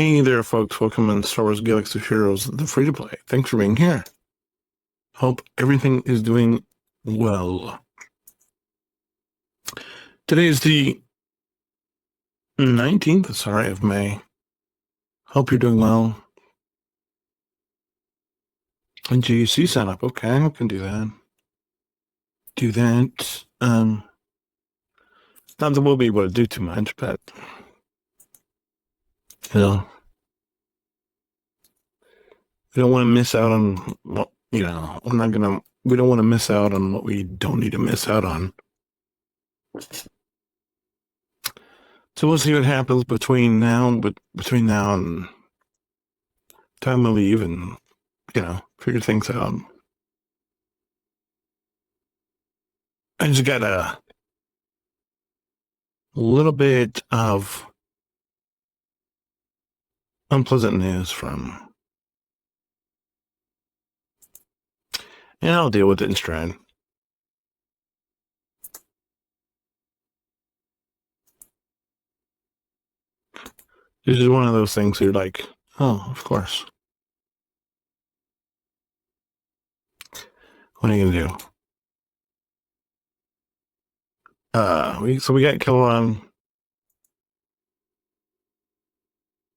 Hey there, folks. Welcome in Star Wars Galaxy of Heroes, the free-to-play. Thanks for being here. Hope everything is doing well. Today is the 19th, of May. Hope you're doing well. And GC setup. Okay, we can do that. Do that. Not that we'll be able to do too much, but you know, we don't want to miss out on what, we don't want to miss out on what we don't need to miss out on. So we'll see what happens between now and time to leave and, figure things out. I just got a little bit of unpleasant news and I'll deal with it in stride. This is one of those things you're like, oh, of course. What are you gonna do? We got Kellon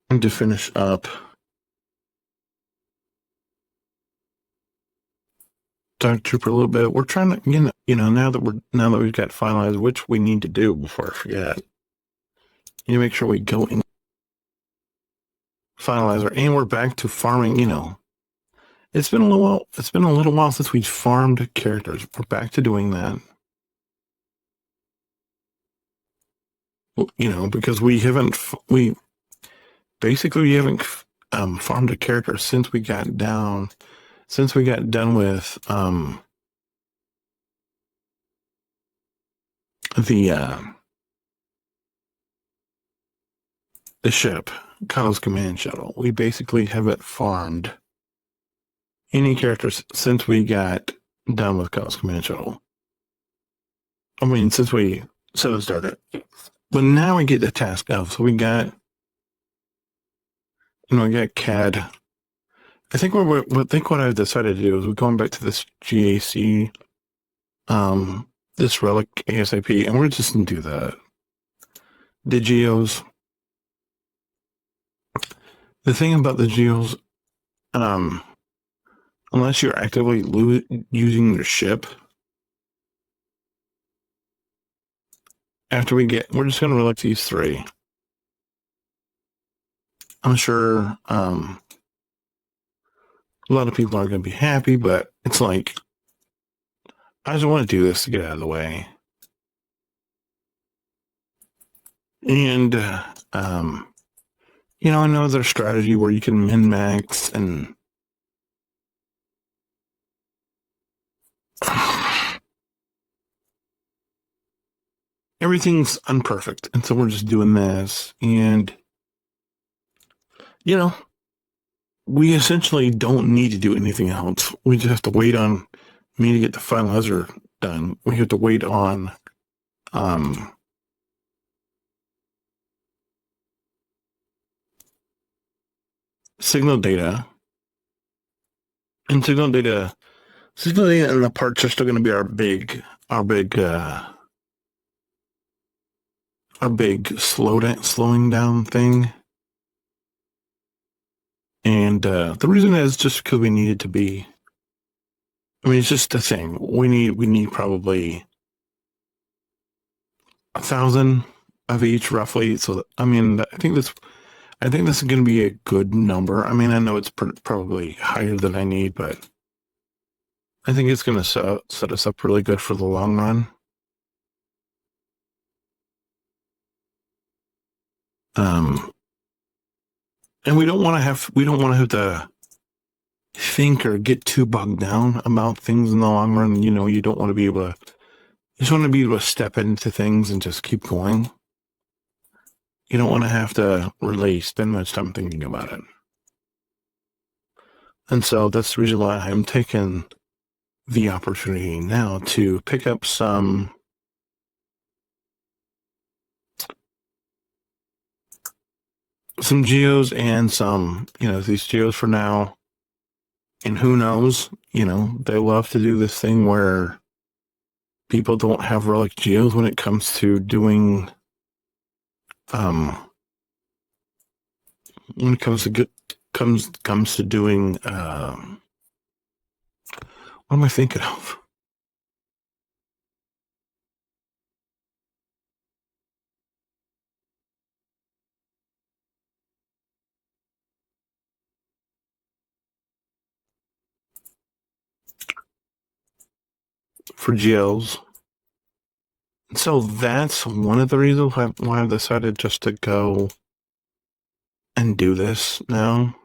to finish up Dark Trooper a little bit. We're trying to, now that we've got finalized which we need to do before I forget. You make sure we go in finalizer, and we're back to farming. It's been a little while since we farmed characters. We're back to doing that. Because we haven't farmed a character since we got done with the ship, Kylo's command shuttle. We basically haven't farmed any characters since we got done with Kylo's command shuttle. I mean, since we started. But now we get the task of, so we got CAD. I think what I've decided to do is we're going back to this GAC, this relic ASAP, and we're just gonna do that. The geos. The thing about the geos, unless you're actively using your ship, we're just gonna relic these three. I'm sure a lot of people aren't going to be happy, but it's like, I just want to do this to get out of the way. And, I know there's strategy where you can min-max and everything's imperfect. And so we're just doing this. And, we essentially don't need to do anything else. We just have to wait on me to get the finalizer done. We have to wait on signal data. And signal data and the parts are still going to be our big slowing down thing. And the reason is just because we needed to be. I mean, it's just a thing. We need probably 1,000 of each, roughly. So I mean, I think this is going to be a good number. I mean, I know it's probably higher than I need, but I think it's going to set us up really good for the long run. And we don't want to have to think or get too bogged down about things in the long run. You don't want to be able to. You just want to be able to step into things and just keep going. You don't want to have to really spend much time thinking about it. And so that's the reason why I'm taking the opportunity now to pick up some some geos and some, these geos for now. And who knows, they love to do this thing where people don't have relic geos when it comes to doing, when it comes to comes to doing, what am I thinking of? For geos. So that's one of the reasons why I've decided just to go and do this now.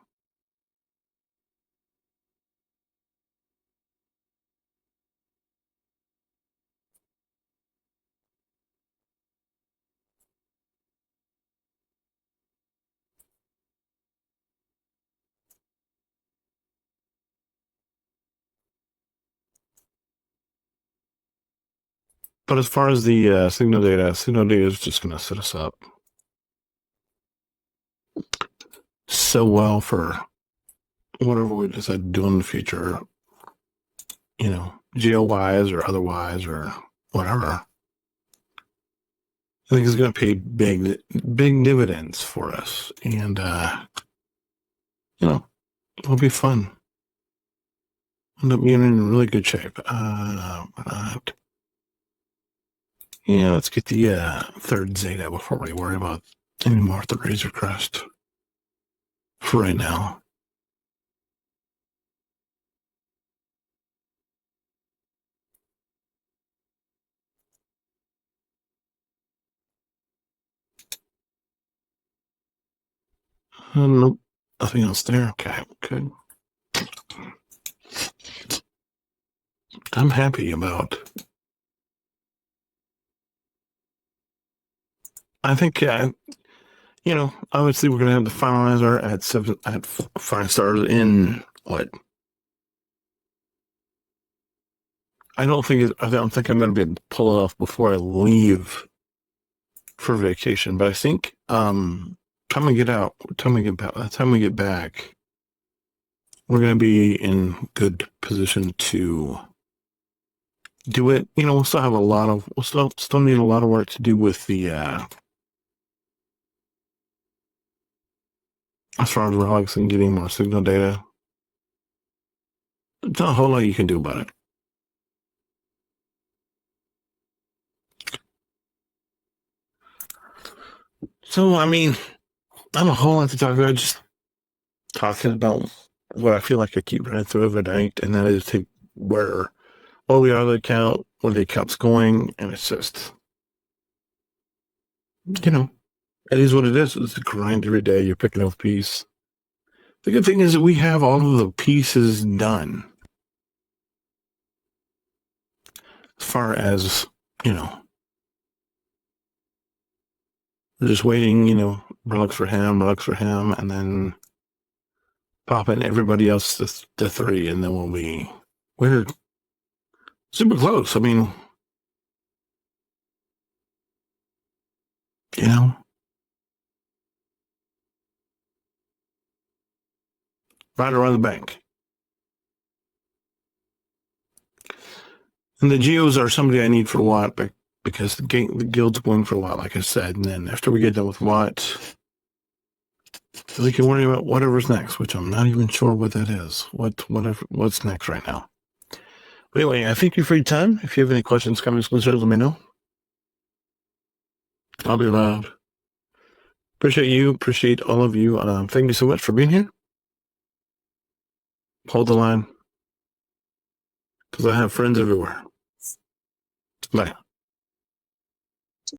But as far as the signal data is just going to set us up so well for whatever we decide to do in the future, geo-wise or otherwise or whatever. I think it's going to pay big dividends for us, and it'll be fun. End up being in really good shape. Let's get the third Zeta before we worry about any more with the Razor Crest for right now. Nope, nothing else there. Okay, good. I'm happy about. I think, obviously we're gonna have the finalizer at 5 stars in what? I don't think I'm gonna be able to pull it off before I leave for vacation. But I think time we get back, by the time we get back, we're gonna be in good position to do it. We'll still have we'll still need a lot of work to do with the as far as relics and getting more signal data. There's not a whole lot you can do about it. So, I mean, not a whole lot to talk about. Just talking about what I feel like I keep running through every night, and that is to where we are the account, where the account's going, and it's just, it is what it is. It's a grind every day. You're picking up a piece. The good thing is that we have all of the pieces done. As far as, we're just waiting, relics for him, and then popping everybody else to 3, and then we're super close. I mean, right around the bank. And the geos are somebody I need for Watt, because the guild's going for Watt, like I said. And then after we get done with Watt, we can worry about whatever's next, which I'm not even sure what that is. What's next right now. But anyway, I thank you for your time. If you have any questions, comments, concerns, let me know. I'll be around. Appreciate you. Appreciate all of you. Thank you so much for being here. Hold the line, because I have friends everywhere. Bye.